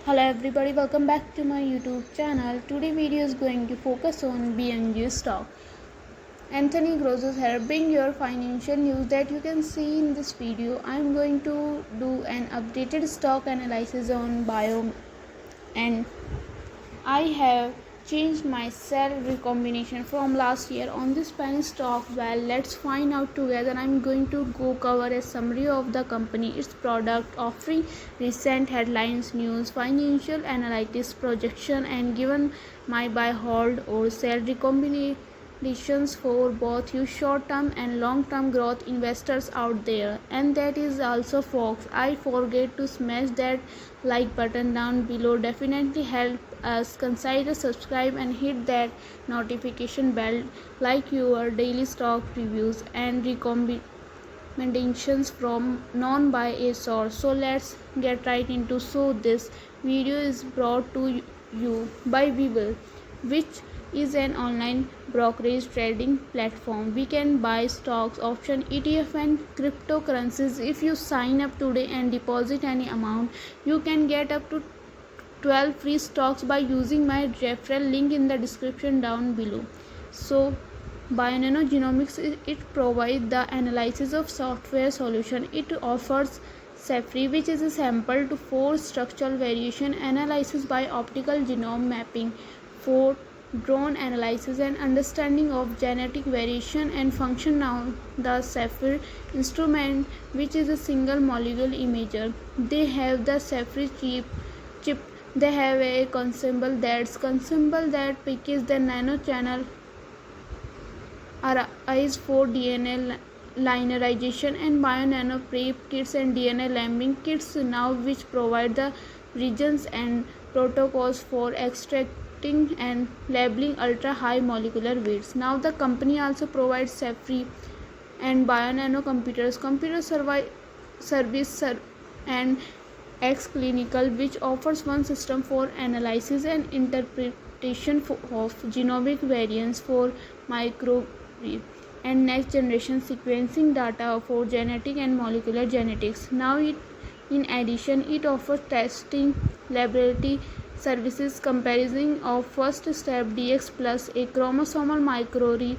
Hello everybody, welcome back to my YouTube channel. Today video is going to focus on BNGO stock. Anthony Gross here, bring your financial news that you can see in this video. I am going to do an updated stock analysis on Bio, and I have changed my cell recombination from last year on this penny stock. Well, let's find out together. I'm going to go cover a summary of the company, its product offering, recent headlines, news, financial analytics, projection, and given my buy, hold, or sell recommendations for both you short-term and long-term growth investors out there. And that is also, folks, I forget to smash that like button down below. Definitely help us. Consider subscribe and hit that notification bell like your daily stock reviews and recommendations from non-buy a source. So let's get right into. So this video is brought to you by Webull, which is an online brokerage trading platform. We can buy stocks, option, ETF, and cryptocurrencies. If you sign up today and deposit any amount, you can get up to 12 free stocks by using my referral link in the description down below. So BioNGO Genomics, it provides the analysis of software solution. It offers SAFRI, which is a sample to 4 structural variation analysis by optical genome mapping, 4 drone analysis and understanding of genetic variation and function. Now the SAFRI instrument, which is a single molecule imager. They have the SAFRI chip. They have a consumable that picks the nano channel arrays for DNA linearization, and BioNano prep kits and DNA labeling kits now, which provide the regions and protocols for extracting and labeling ultra high molecular weights. Now the company also provides SAFRI and BioNano computer service and X Clinical, which offers one system for analysis and interpretation of genomic variants for microarray and next generation sequencing data for genetic and molecular genetics. Now in addition, it offers testing laboratory services, comparison of first step DX plus a chromosomal microarray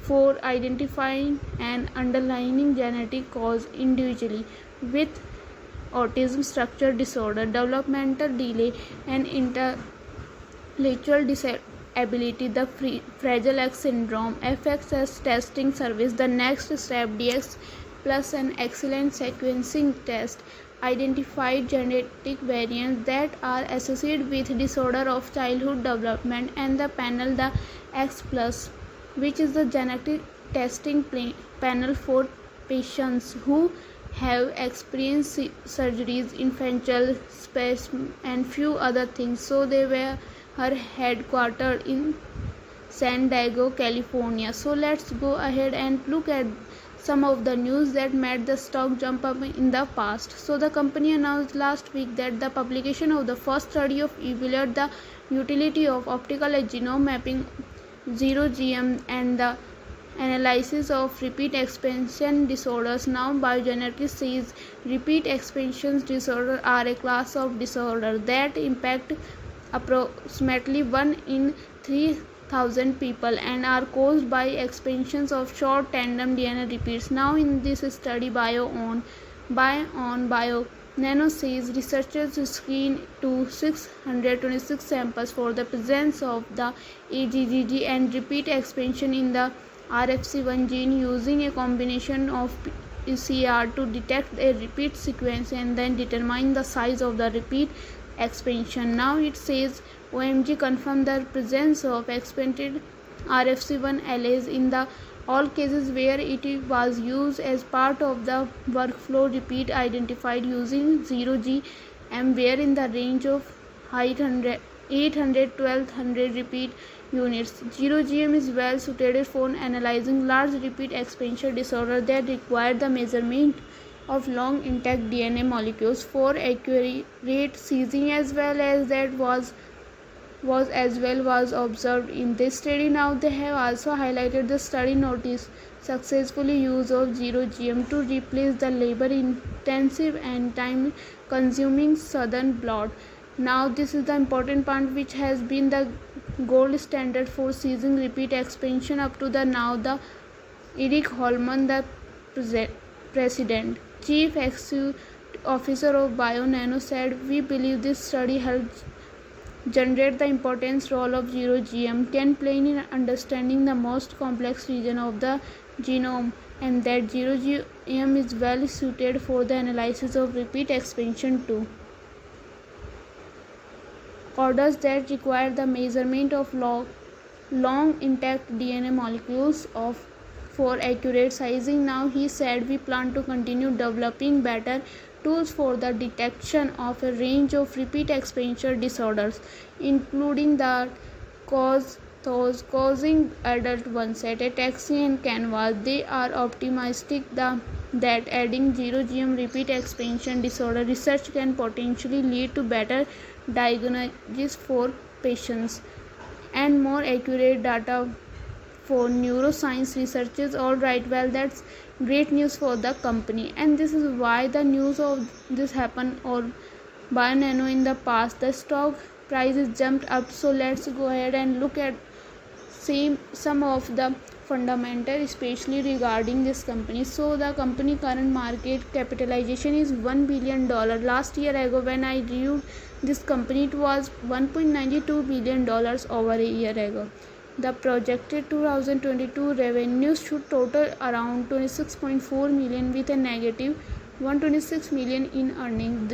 for identifying and underlying genetic cause individually with autism structure disorder, developmental delay, and intellectual disability. The Fragile X syndrome, FXS testing service. The next step DX plus an excellent sequencing test identified genetic variants that are associated with disorder of childhood development, and the panel, the X plus, which is the genetic testing panel for patients who have experienced surgeries, infantile spasm, and few other things. So they were headquartered in San Diego, California. So let's go ahead and look at some of the news that made the stock jump up in the past. So the company announced last week that the publication of the first study of evaluate the utility of optical genome mapping 0GM and the analysis of repeat expansion disorders. Now biogenetics says repeat expansion disorders are a class of disorder that impact approximately 1 in 3,000 people and are caused by expansions of short tandem DNA repeats. Now in this study, BioNano says researchers screened to 626 samples for the presence of the AGGG and repeat expansion in the RFC1 gene using a combination of PCR to detect a repeat sequence and then determine the size of the repeat expansion. Now it says OMG confirmed the presence of expanded RFC1 alleles in the all cases where it was used as part of the workflow. Repeat identified using 0GM were in the range of 800 1200 repeat units. 0GM is well suited for analyzing large repeat expansion disorder that require the measurement of long intact DNA molecules for accurate seizing, as well as that was observed in this study. Now they have also highlighted the study notice successful use of 0GM to replace the labor intensive and time consuming southern blot Now this is the important part which has been the gold standard for seizing repeat expansion up to the now. The Eric Holman, the president, chief executive officer of BioNano, said, "We believe this study helps generate the important role of zero GM can play in understanding the most complex region of the genome, and that zero GM is well suited for the analysis of repeat expansion too. Orders that require the measurement of long intact DNA molecules for accurate sizing." Now he said, "We plan to continue developing better tools for the detection of a range of repeat expansion disorders, including the those causing adult onset ataxia and canvas." They are optimistic that adding zero GM repeat expansion disorder research can potentially lead to better diagnosis for patients and more accurate data for neuroscience researchers. All right, well, that's great news for the company, and this is why the news of this happened or BioNano in the past. The stock price is jumped up, so let's go ahead and look at some of the fundamental, especially regarding this company. So the company current market capitalization is $1 billion. Last year ago when I reviewed this company, it was $1.92 billion over a year ago. The projected 2022 revenues should total around 26.4 million with a negative 126 million in earnings.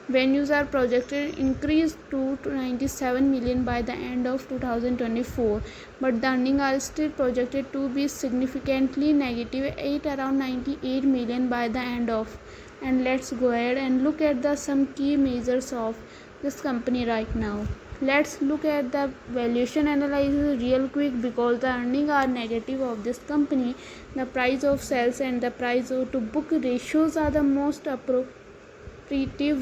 Revenues are projected increase to 97 million by the end of 2024, but the earnings are still projected to be significantly negative at around 98 million by the end of. And let's go ahead and look at some key measures of this company right now. Let's look at the valuation analysis real quick, because the earnings are negative of this company. The price of sales and the price to book ratios are the most appropriate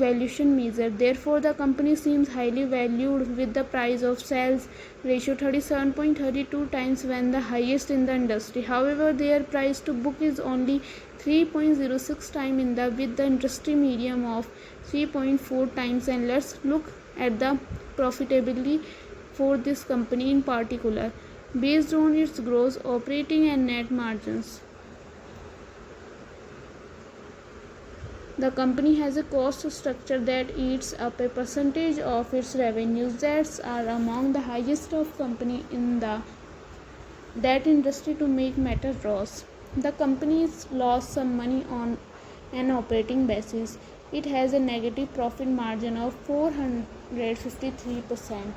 valuation measure. Therefore, the company seems highly valued with the price of sales ratio 37.32 times, when the highest in the industry. However, their price to book is only 3.06 times with the industry median of 3.4 times. And let's look at the profitability for this company in particular based on its gross operating and net margins. The company has a cost structure that eats up a percentage of its revenues that are among the highest of company in that industry to make matter gross. The company has lost some money on an operating basis. It has a negative profit margin of 453%.